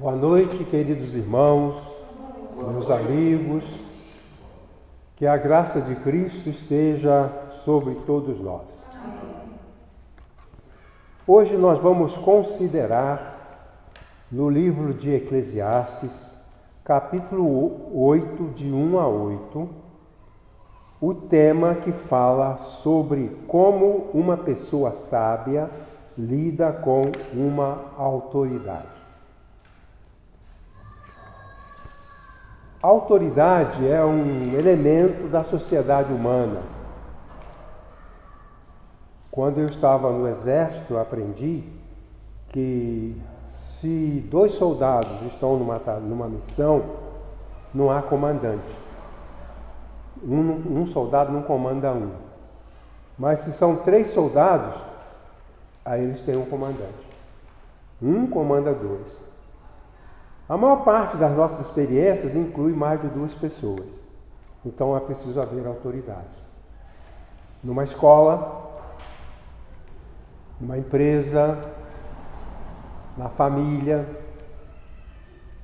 Boa noite, queridos irmãos, meus amigos. Que a graça de Cristo esteja sobre todos nós. Hoje nós vamos considerar no livro de Eclesiastes, capítulo 8, de 1 a 8, o tema que fala sobre como uma pessoa sábia lida com uma autoridade. A autoridade é um elemento da sociedade humana. Quando eu estava no exército, eu aprendi que se 2 soldados estão numa missão, não há comandante. Um soldado não comanda um. Mas se são 3 soldados, aí eles têm um comandante. Um comanda 2. A maior parte das nossas experiências inclui mais de 2 pessoas. Então é preciso haver autoridade. Numa escola, numa empresa, na família.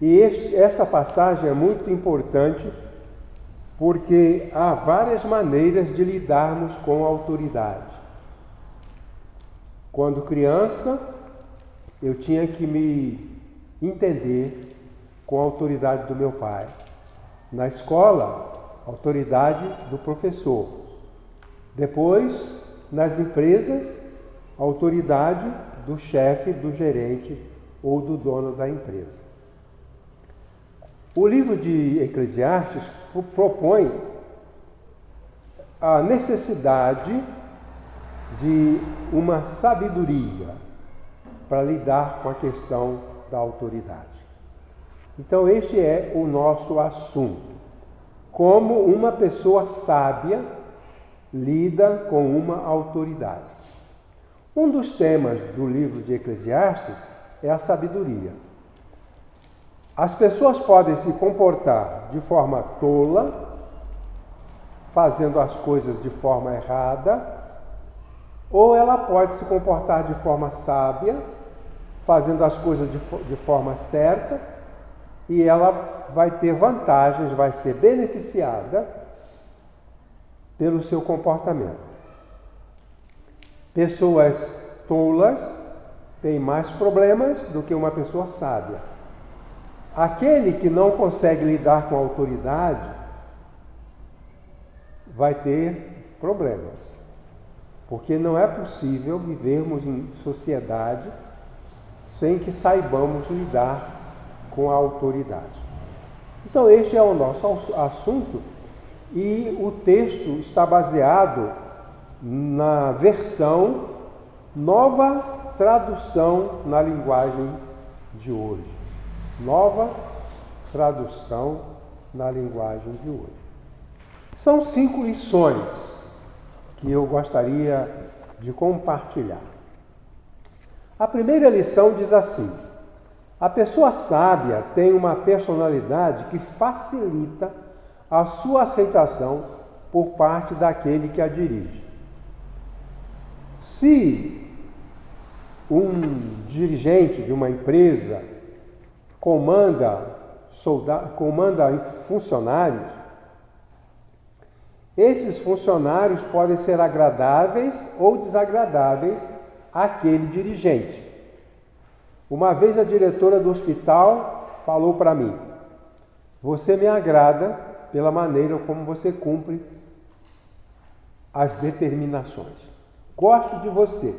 E esta passagem é muito importante porque há várias maneiras de lidarmos com a autoridade. Quando criança, eu tinha que me entender com a autoridade do meu pai. Na escola, a autoridade do professor. Depois, nas empresas, a autoridade do chefe, do gerente ou do dono da empresa. O livro de Eclesiastes propõe a necessidade de uma sabedoria para lidar com a questão da autoridade. Então este é o nosso assunto. Como uma pessoa sábia lida com uma autoridade. Um dos temas do livro de Eclesiastes é a sabedoria. As pessoas podem se comportar de forma tola, fazendo as coisas de forma errada, ou ela pode se comportar de forma sábia, fazendo as coisas de forma certa, e ela vai ter vantagens, vai ser beneficiada pelo seu comportamento. Pessoas tolas têm mais problemas do que uma pessoa sábia. Aquele que não consegue lidar com a autoridade vai ter problemas, porque não é possível vivermos em sociedade sem que saibamos lidar com a autoridade. Então este é o nosso assunto e o texto está baseado na versão Nova Tradução na Linguagem de hoje. Nova Tradução na Linguagem de hoje. São 5 lições que eu gostaria de compartilhar. A primeira lição diz assim: a pessoa sábia tem uma personalidade que facilita a sua aceitação por parte daquele que a dirige. Se um dirigente de uma empresa comanda funcionários, esses funcionários podem ser agradáveis ou desagradáveis àquele dirigente. Uma vez a diretora do hospital falou para mim: você me agrada pela maneira como você cumpre as determinações. Gosto de você.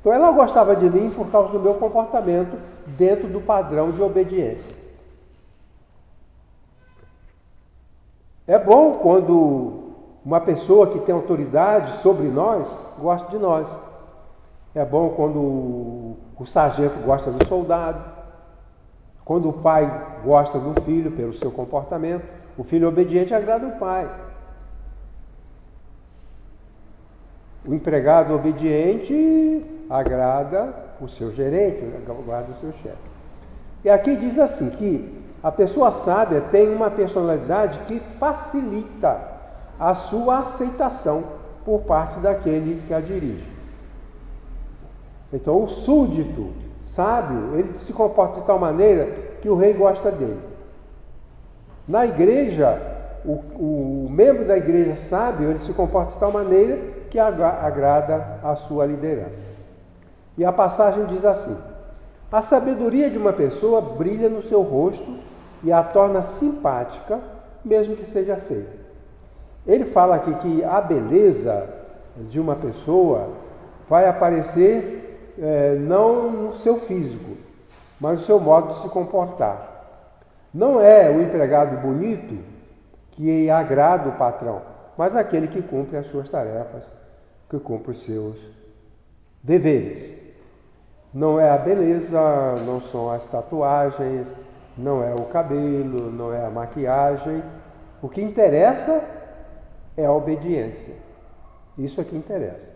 Então ela gostava de mim por causa do meu comportamento dentro do padrão de obediência. É bom quando uma pessoa que tem autoridade sobre nós gosta de nós. É bom quando o sargento gosta do soldado, quando o pai gosta do filho pelo seu comportamento. O filho obediente agrada o pai. O empregado obediente agrada o seu gerente, agrada o seu chefe. E aqui diz assim que a pessoa sábia tem uma personalidade que facilita a sua aceitação por parte daquele que a dirige. Então o súdito sábio, ele se comporta de tal maneira que o rei gosta dele. Na igreja, o membro da igreja sábio, ele se comporta de tal maneira que agrada a sua liderança. E a passagem diz assim: a sabedoria de uma pessoa brilha no seu rosto e a torna simpática, mesmo que seja feia. Ele fala aqui que a beleza de uma pessoa vai aparecer não no seu físico, mas no seu modo de se comportar. Não é o empregado bonito que agrada o patrão, mas aquele que cumpre as suas tarefas, que cumpre os seus deveres. Não é a beleza, não são as tatuagens, não é o cabelo, não é a maquiagem. O que interessa é a obediência. Isso é que interessa.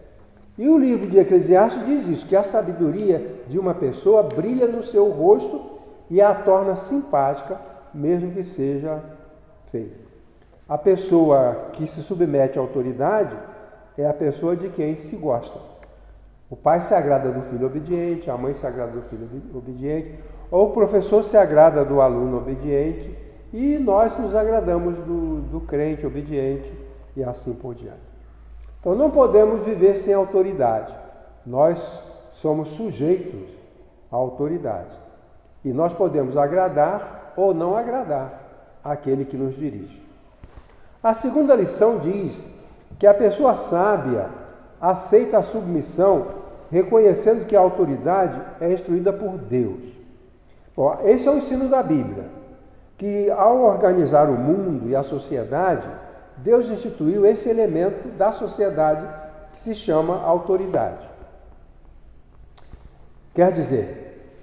E o livro de Eclesiastes diz isso, que a sabedoria de uma pessoa brilha no seu rosto e a torna simpática, mesmo que seja feia. A pessoa que se submete à autoridade é a pessoa de quem se gosta. O pai se agrada do filho obediente, a mãe se agrada do filho obediente, ou o professor se agrada do aluno obediente, e nós nos agradamos do crente obediente, e assim por diante. Então não podemos viver sem autoridade. Nós somos sujeitos à autoridade. E nós podemos agradar ou não agradar aquele que nos dirige. A segunda lição diz que a pessoa sábia aceita a submissão, reconhecendo que a autoridade é instruída por Deus. Bom, esse é o ensino da Bíblia, que ao organizar o mundo e a sociedade, Deus instituiu esse elemento da sociedade que se chama autoridade. Quer dizer,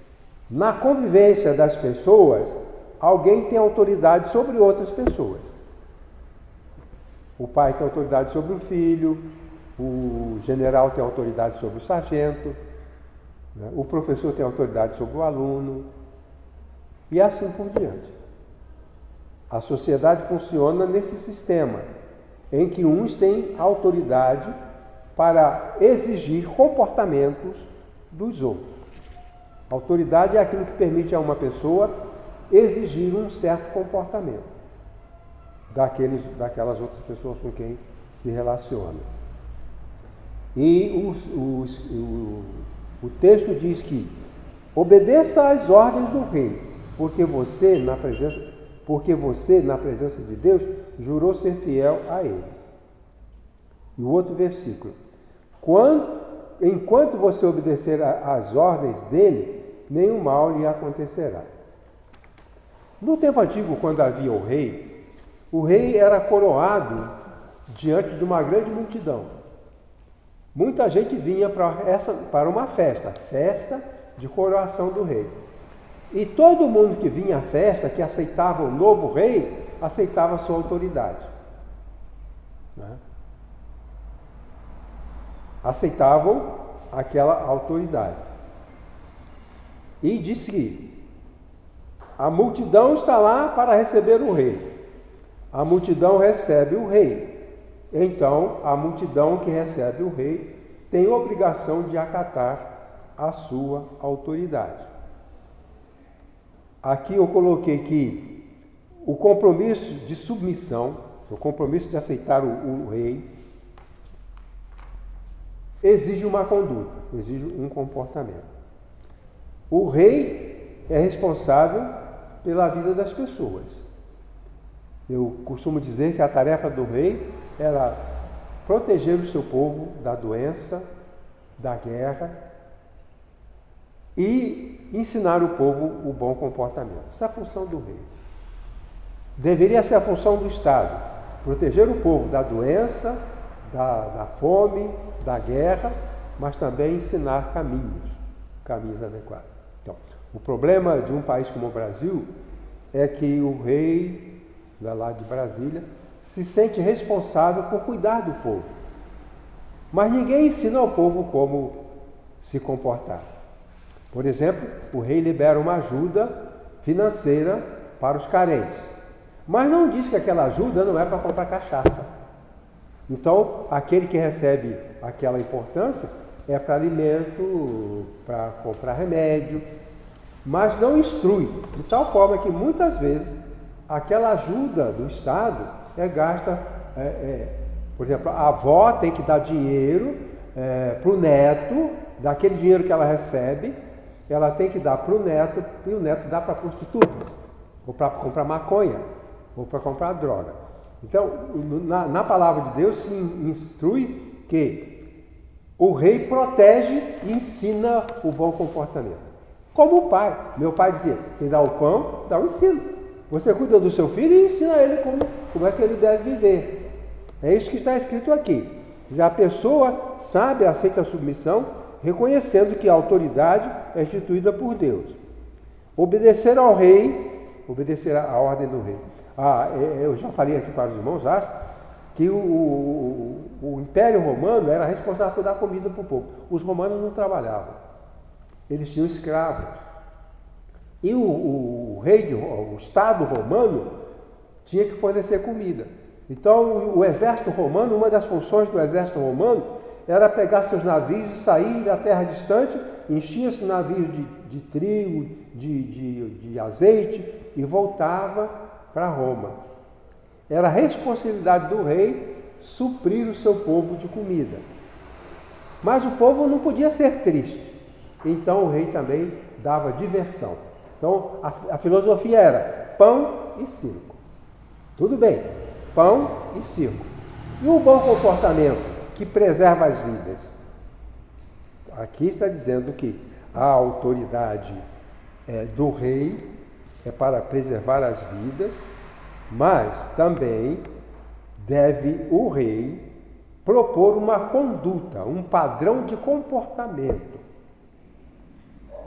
na convivência das pessoas, alguém tem autoridade sobre outras pessoas. O pai tem autoridade sobre o filho, o general tem autoridade sobre o sargento, né? O professor tem autoridade sobre o aluno, e assim por diante. A sociedade funciona nesse sistema, em que uns têm autoridade para exigir comportamentos dos outros. A autoridade é aquilo que permite a uma pessoa exigir um certo comportamento daquelas outras pessoas com quem se relaciona. E o texto diz que obedeça às ordens do rei, porque você, na presença de Deus, jurou ser fiel a ele. E o outro versículo: enquanto você obedecer às ordens dele, nenhum mal lhe acontecerá. No tempo antigo, quando havia o rei era coroado diante de uma grande multidão. Muita gente vinha para uma festa de coroação do rei. E todo mundo que vinha à festa, que aceitava o novo rei, aceitava a sua autoridade. Né? Aceitavam aquela autoridade. E disse que a multidão está lá para receber o rei. A multidão recebe o rei. Então, a multidão que recebe o rei tem obrigação de acatar a sua autoridade. Aqui eu coloquei que o compromisso de submissão, o compromisso de aceitar o rei, exige uma conduta, exige um comportamento. O rei é responsável pela vida das pessoas. Eu costumo dizer que a tarefa do rei era proteger o seu povo da doença, da guerra e ensinar o povo o bom comportamento. Essa é a função do rei. Deveria ser a função do Estado, proteger o povo da doença, da fome, da guerra, mas também ensinar caminhos adequados. Então, o problema de um país como o Brasil é que o rei, lá de Brasília, se sente responsável por cuidar do povo. Mas ninguém ensina ao povo como se comportar. Por exemplo, o rei libera uma ajuda financeira para os carentes, mas não diz que aquela ajuda não é para comprar cachaça. Então, aquele que recebe aquela importância é para alimento, para comprar remédio, mas não instrui, de tal forma que muitas vezes aquela ajuda do Estado é gasta, por exemplo, a avó tem que dar dinheiro para o neto, daquele dinheiro que ela recebe, ela tem que dar para o neto, e o neto dá para prostitutas, ou para comprar maconha, ou para comprar droga. Então, na palavra de Deus se instrui que o rei protege e ensina o bom comportamento. Como o pai. Meu pai dizia, quem dá o pão, dá o ensino. Você cuida do seu filho e ensina ele como é que ele deve viver. É isso que está escrito aqui. Já a pessoa sabe, aceita a submissão, reconhecendo que a autoridade é instituída por Deus. Obedecer ao rei, obedecer à ordem do rei. Eu já falei aqui para os irmãos, acho, que o Império Romano era responsável por dar comida para o povo. Os romanos não trabalhavam. Eles tinham escravos. E o Estado romano tinha que fornecer comida. Então, o exército romano, uma das funções do exército romano era pegar seus navios e sair da terra distante, enchia-se navios de trigo, de azeite e voltava para Roma. Era responsabilidade do rei suprir o seu povo de comida. Mas o povo não podia ser triste. Então o rei também dava diversão. Então a filosofia era pão e circo. Tudo bem, pão e circo. E o bom comportamento que preserva as vidas? Aqui está dizendo que a autoridade do rei é para preservar as vidas, mas também deve o rei propor uma conduta, um padrão de comportamento.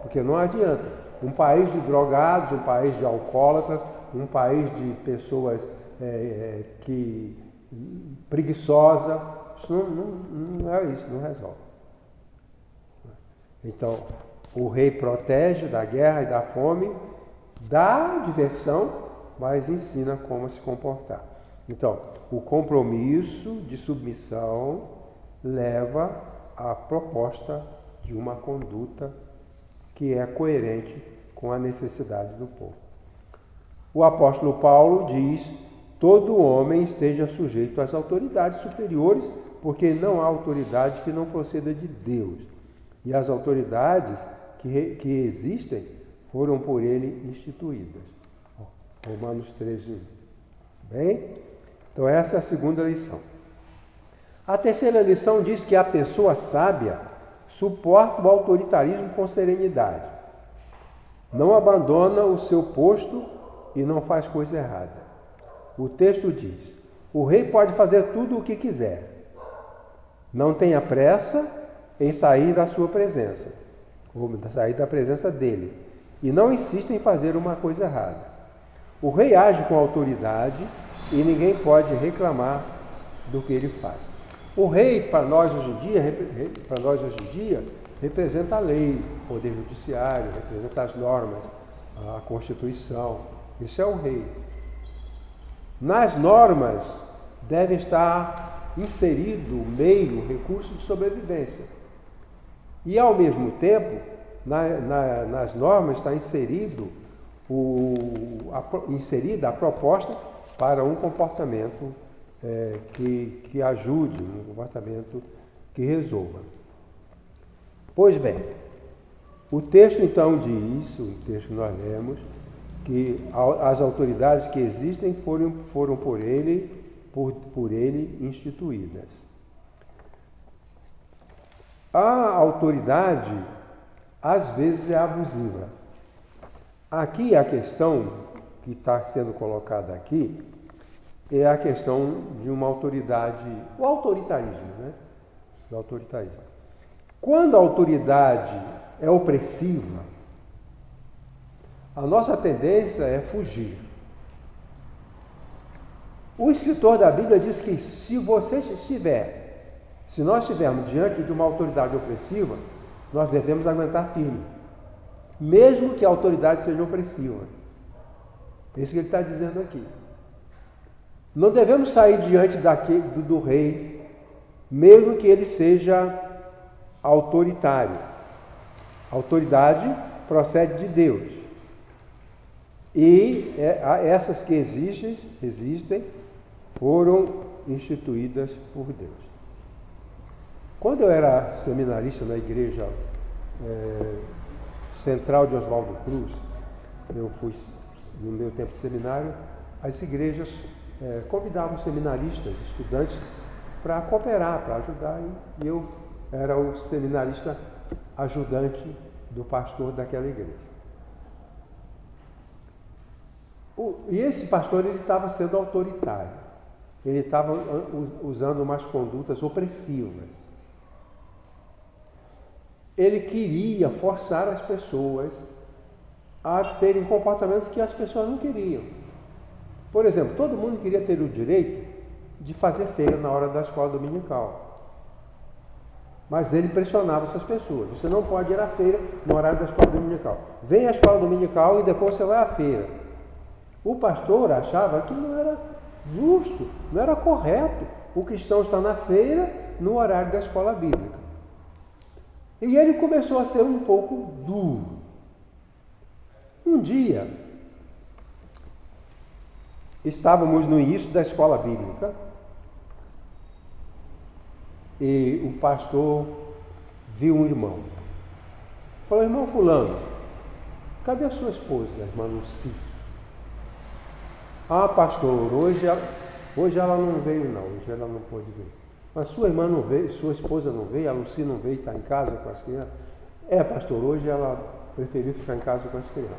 Porque não adianta. Um país de drogados, um país de alcoólatras, um país de pessoas preguiçosas, isso não é isso, não resolve. Então, o rei protege da guerra e da fome, dá diversão, mas ensina como se comportar. Então, o compromisso de submissão leva à proposta de uma conduta que é coerente com a necessidade do povo. O apóstolo Paulo diz: todo homem esteja sujeito às autoridades superiores, porque não há autoridade que não proceda de Deus. E as autoridades que existem foram por ele instituídas. Romanos 13:1. Bem? Então essa é a segunda lição. A terceira lição diz que a pessoa sábia suporta o autoritarismo com serenidade. Não abandona o seu posto e não faz coisa errada. O texto diz: o rei pode fazer tudo o que quiser. Não tenha pressa em sair da sua presença, ou sair da presença dele, e não insista em fazer uma coisa errada. O rei age com autoridade e ninguém pode reclamar do que ele faz. O rei, para nós hoje em dia, representa a lei, o poder judiciário, representa as normas, a Constituição. Isso é o rei. Nas normas deve estar inserido o meio, recurso de sobrevivência. E, ao mesmo tempo, nas normas está inserida a proposta para um comportamento que ajude, um comportamento que resolva. Pois bem, o texto então diz, o texto que nós lemos, que as autoridades que existem foram por ele instituídas. A autoridade, às vezes, é abusiva. Aqui a questão que está sendo colocada aqui é a questão de uma autoridade, o autoritarismo, né? O autoritarismo. Quando a autoridade é opressiva, a nossa tendência é fugir. O escritor da Bíblia diz que se nós estivermos diante de uma autoridade opressiva, nós devemos aguentar firme, mesmo que a autoridade seja opressiva. É isso que ele está dizendo aqui. Não devemos sair diante do rei, mesmo que ele seja autoritário. A autoridade procede de Deus. E essas que existem foram instituídas por Deus. Quando eu era seminarista na igreja central de Oswaldo Cruz, eu fui, no meu tempo de seminário, as igrejas convidavam seminaristas, estudantes, para cooperar, para ajudar, e eu era o seminarista ajudante do pastor daquela igreja. E esse pastor, ele estava sendo autoritário, ele estava usando umas condutas opressivas. Ele queria forçar as pessoas a terem comportamentos que as pessoas não queriam. Por exemplo, todo mundo queria ter o direito de fazer feira na hora da escola dominical. Mas ele pressionava essas pessoas. Você não pode ir à feira no horário da escola dominical. Vem à escola dominical e depois você vai à feira. O pastor achava que não era justo, não era correto o cristão estar na feira no horário da escola bíblica. E ele começou a ser um pouco duro. Um dia, estávamos no início da escola bíblica e o pastor viu um irmão. Falou: irmão fulano, cadê a sua esposa, a irmã Luci? Ah, pastor, hoje ela não veio não, hoje ela não pôde vir. Mas sua irmã não veio, sua esposa não veio, a Luci não veio, está em casa com as crianças? É, pastor, hoje ela preferiu ficar em casa com as crianças.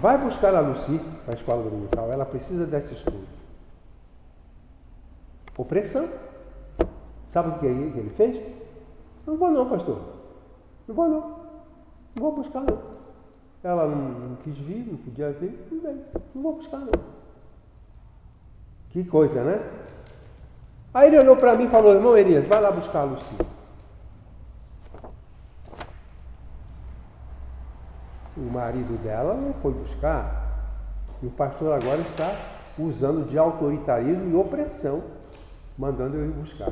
Vai buscar a Luci para a escola dominical, ela precisa desse estudo. Opressão. Sabe o que ele fez? Não vou não, pastor. Não vou não. Não vou buscar não. Ela não quis vir, não podia vir, não veio. Não vou buscar não. Que coisa, né? Aí ele olhou para mim e falou: irmão Elias, vai lá buscar a Luci. O marido dela não foi buscar. E o pastor agora está usando de autoritarismo e opressão, mandando eu ir buscar.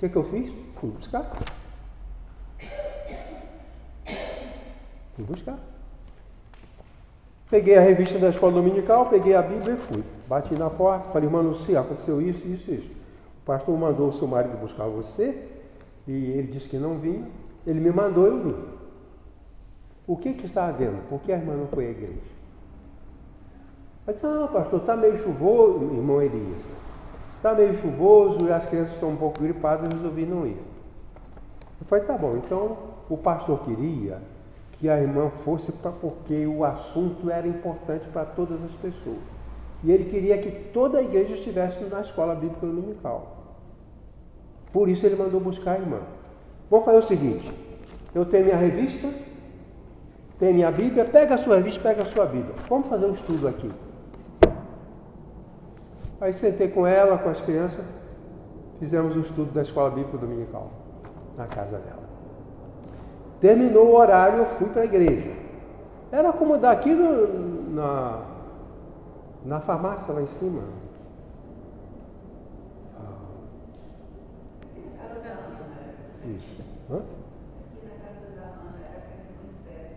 O que eu fiz? Fui buscar. Fui buscar. Peguei a revista da escola dominical, peguei a Bíblia e fui. Bati na porta, falei: irmã Luci, aconteceu isso, isso, isso. O pastor mandou o seu marido buscar você e ele disse que não vinha. Ele me mandou, eu vim. O que está havendo? Por que a irmã não foi à igreja? Eu disse: não, pastor, está meio chuvoso, irmão Elias. Está meio chuvoso e as crianças estão um pouco gripadas, eu resolvi não ir. Eu falei: tá bom, então o pastor queria que a irmã fosse porque o assunto era importante para todas as pessoas. E ele queria que toda a igreja estivesse na escola bíblica dominical. Por isso ele mandou buscar a irmã. Vamos fazer o seguinte: eu tenho minha revista, tenho minha Bíblia, pega a sua revista, pega a sua Bíblia. Vamos fazer um estudo aqui. Aí sentei com ela, com as crianças, fizemos o estudo da escola bíblica dominical, na casa dela. Terminou o horário, eu fui para a igreja. Era como daqui na farmácia lá em cima. Isso. Hã?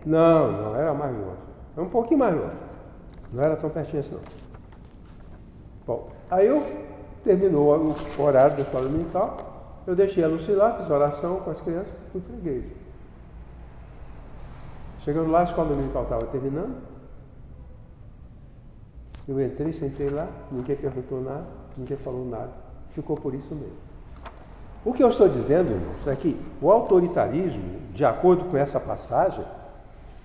Não, era mais longe. Era um pouquinho mais longe. Não era tão pertinho assim, não. Bom, aí terminou o horário da escola dominical, eu deixei a Luci lá, fiz oração com as crianças, fui para a igreja. Chegando lá, a escola dominical estava terminando. Eu entrei, sentei lá, ninguém perguntou nada, ninguém falou nada. Ficou por isso mesmo. O que eu estou dizendo, irmãos, é que o autoritarismo, de acordo com essa passagem,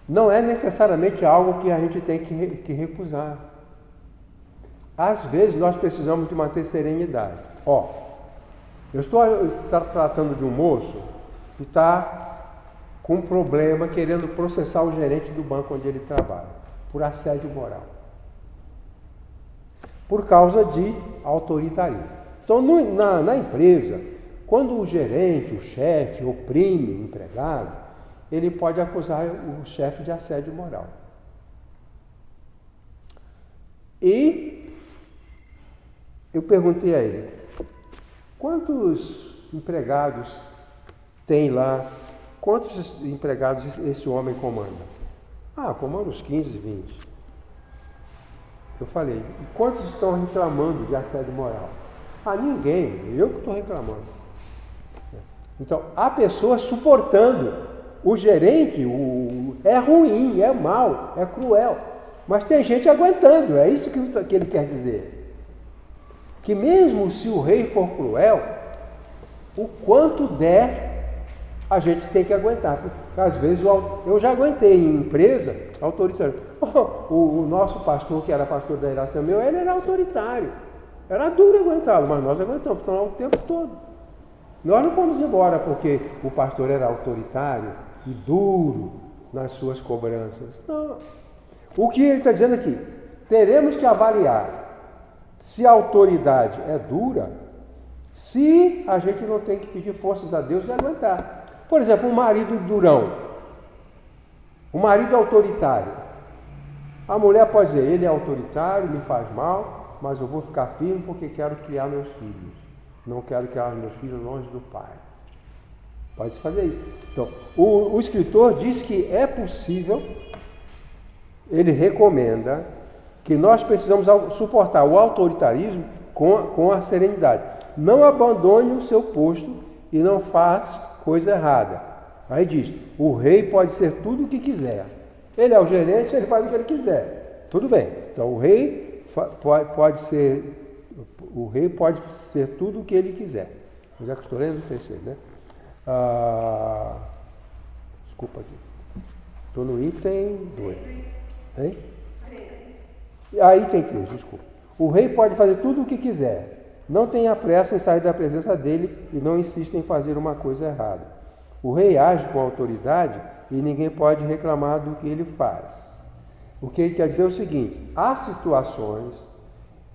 não é necessariamente algo que a gente tem que recusar. Às vezes nós precisamos de manter serenidade. Eu estou tratando de um moço que está com um problema querendo processar o gerente do banco onde ele trabalha, por assédio moral. Por causa de autoritarismo. Então, na empresa, quando o gerente, o chefe, oprime o empregado, ele pode acusar o chefe de assédio moral. E eu perguntei a ele: quantos empregados tem lá, quantos empregados esse homem comanda? Comanda uns 15, 20. Eu falei, quantos estão reclamando de assédio moral? Ninguém, eu que estou reclamando. Então, há pessoas suportando. O gerente é ruim, é mau, é cruel. Mas tem gente aguentando, é isso que ele quer dizer. Que mesmo se o rei for cruel, o quanto der, a gente tem que aguentar. Porque, às vezes, eu já aguentei em empresa autoritária. O nosso pastor, que era pastor da Iracema, ele era autoritário. Era duro aguentá-lo, mas nós aguentamos, ficamos o tempo todo. Nós não fomos embora porque o pastor era autoritário e duro nas suas cobranças. Não. O que ele está dizendo aqui? Teremos que avaliar se a autoridade é dura, se a gente não tem que pedir forças a Deus e aguentar. Por exemplo, um marido durão, um marido autoritário. A mulher pode dizer, ele é autoritário, me faz mal, mas eu vou ficar firme porque quero criar meus filhos. Não quero criar meus filhos longe do pai. Pode-se fazer isso. Então, o escritor diz que é possível, ele recomenda que nós precisamos suportar o autoritarismo com a serenidade. Não abandone o seu posto e não faça coisa errada. Aí diz, o rei pode ser tudo o que quiser. Ele é o gerente, ele faz o que ele quiser. Tudo bem. Então, o rei pode ser tudo o que ele quiser. Já que estou lendo o terceiro, né? Desculpa aqui. Estou no item 2. Hein? Aí tem 3, desculpa. O rei pode fazer tudo o que quiser. Não tenha pressa em sair da presença dele e não insista em fazer uma coisa errada. O rei age com autoridade e ninguém pode reclamar do que ele faz. O que ele quer dizer é o seguinte, há situações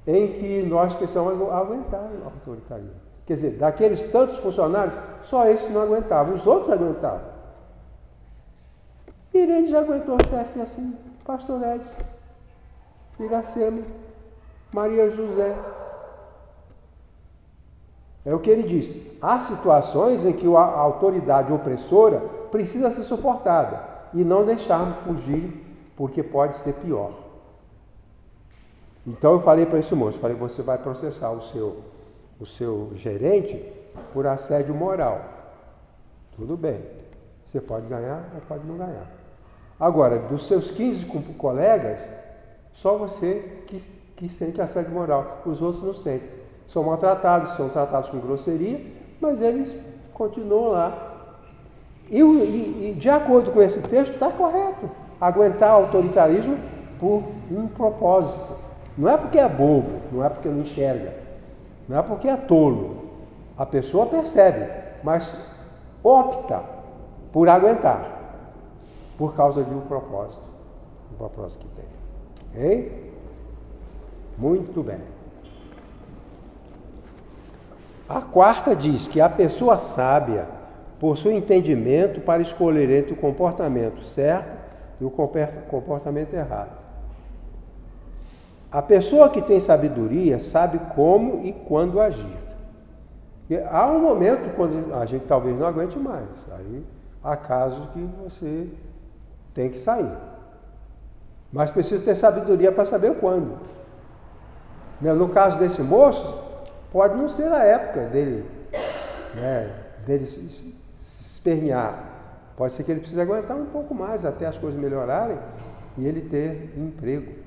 em que nós precisamos aguentar o autoritarismo. Quer dizer, daqueles tantos funcionários, só esses não aguentavam, os outros aguentavam. Irene já aguentou o chefe assim, Pastor Edson, Iracema, Maria José. É o que ele diz. Há situações em que a autoridade opressora precisa ser suportada e não deixarmos fugir, porque pode ser pior. Então eu falei para esse moço, você vai processar o seu gerente por assédio moral. Tudo bem. Você pode ganhar ou pode não ganhar. Agora, dos seus 15 colegas, só você que sente assédio moral. Os outros não sentem. São maltratados, são tratados com grosseria, mas eles continuam lá. E de acordo com esse texto, está correto. Aguentar autoritarismo por um propósito. Não é porque é bobo, não é porque não enxerga, não é porque é tolo. A pessoa percebe, mas opta por aguentar, por causa de um propósito que tem. Ok? Muito bem. A quarta diz que a pessoa sábia possui entendimento para escolher entre o comportamento certo e o comportamento errado. A pessoa que tem sabedoria sabe como e quando agir. E há um momento quando a gente talvez não aguente mais. Aí há casos que você tem que sair. Mas precisa ter sabedoria para saber o quando. No caso desse moço, pode não ser a época dele se espernear. Pode ser que ele precise aguentar um pouco mais até as coisas melhorarem e ele ter emprego.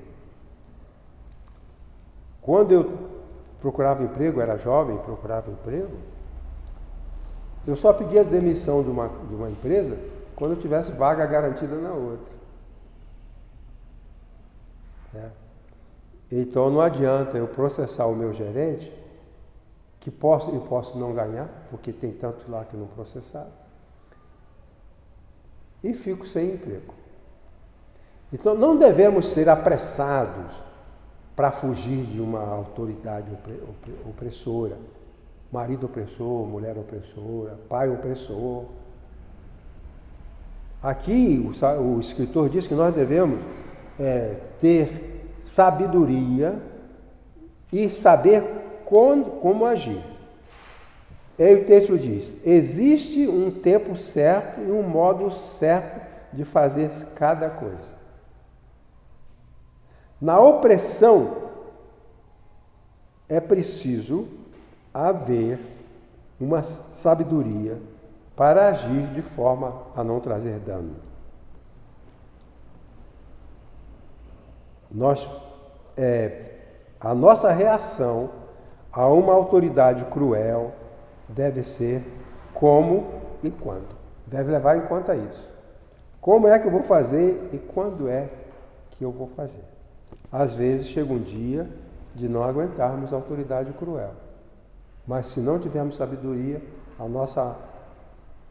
Quando eu procurava emprego, era jovem, procurava emprego, eu só pedia demissão de uma empresa quando eu tivesse vaga garantida na outra. Então não adianta eu processar o meu gerente, que eu posso não ganhar, porque tem tantos lá que não processaram, e fico sem emprego. Então não devemos ser apressados para fugir de uma autoridade opressora, marido opressor, mulher opressora, pai opressor. Aqui o escritor diz que nós devemos ter sabedoria e saber como agir. aí o texto diz: existe um tempo certo e um modo certo de fazer cada coisa. Na opressão, é preciso haver uma sabedoria para agir de forma a não trazer dano. A nossa reação a uma autoridade cruel deve ser como e quando. Deve levar em conta isso. Como é que eu vou fazer e quando é que eu vou fazer? Às vezes chega um dia de não aguentarmos a autoridade cruel. Mas se não tivermos sabedoria, a nossa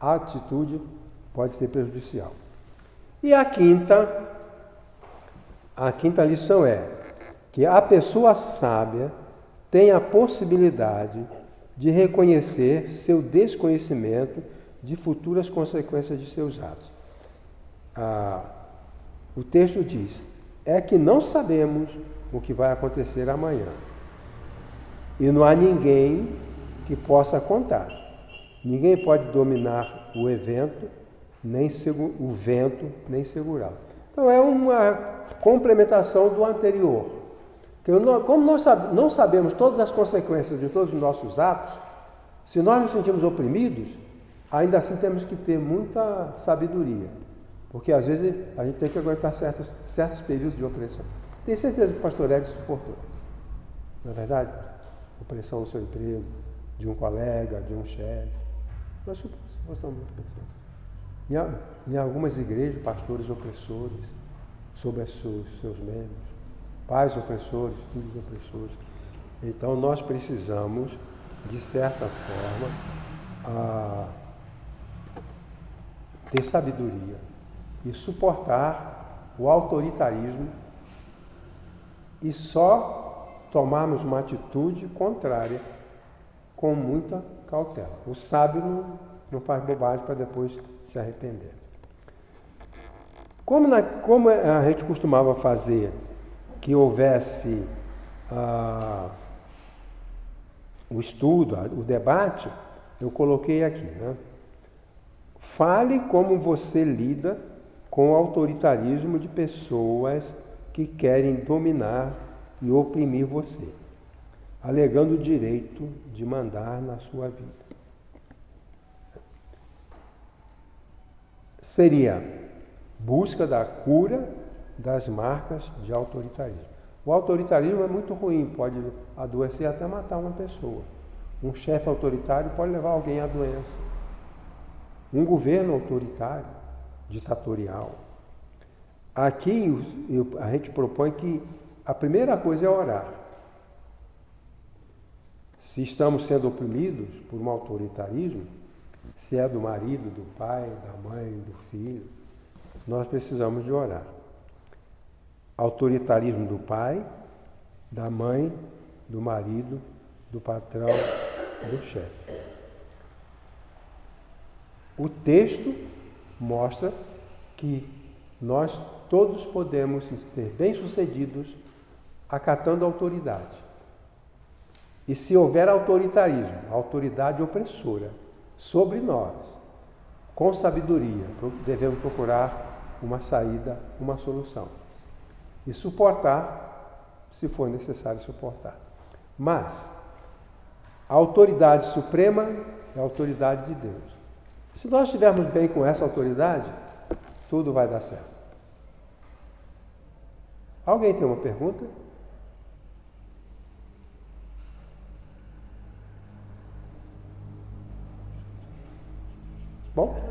atitude pode ser prejudicial. E a quinta lição é que a pessoa sábia tem a possibilidade de reconhecer seu desconhecimento de futuras consequências de seus atos. O texto diz: é que não sabemos o que vai acontecer amanhã. E não há ninguém que possa contar. Ninguém pode dominar o evento, nem o vento, nem segurá-lo. Então é uma complementação do anterior. Como nós não sabemos todas as consequências de todos os nossos atos, se nós nos sentimos oprimidos, ainda assim temos que ter muita sabedoria. Porque às vezes a gente tem que aguentar certos períodos de opressão. Tenho certeza que o pastor Edson suportou. Não é verdade? Opressão no seu emprego, de um colega, de um chefe. Nós suportamos opressão. Em algumas igrejas, pastores opressores sobre seus membros, pais opressores, filhos opressores. Então nós precisamos, de certa forma, ter sabedoria e suportar o autoritarismo e só tomarmos uma atitude contrária com muita cautela. O sábio não faz bobagem para depois se arrepender. Como a gente costumava fazer que houvesse o estudo, o debate, eu coloquei aqui, né? Fale como você lida com o autoritarismo de pessoas que querem dominar e oprimir você, alegando o direito de mandar na sua vida. Seria busca da cura das marcas de autoritarismo. O autoritarismo é muito ruim, pode adoecer até matar uma pessoa. Um chefe autoritário pode levar alguém à doença. Um governo autoritário, ditatorial. Aqui a gente propõe que a primeira coisa é orar. Se estamos sendo oprimidos por um autoritarismo, se é do marido, do pai, da mãe, do filho, nós precisamos de orar. Autoritarismo do pai, da mãe, do marido, do patrão, do chefe. O texto mostra que nós todos podemos ser bem-sucedidos acatando a autoridade. E se houver autoritarismo, autoridade opressora, sobre nós, com sabedoria, devemos procurar uma saída, uma solução. E suportar, se for necessário suportar. Mas a autoridade suprema é a autoridade de Deus. Se nós estivermos bem com essa autoridade, tudo vai dar certo. Alguém tem uma pergunta? Bom?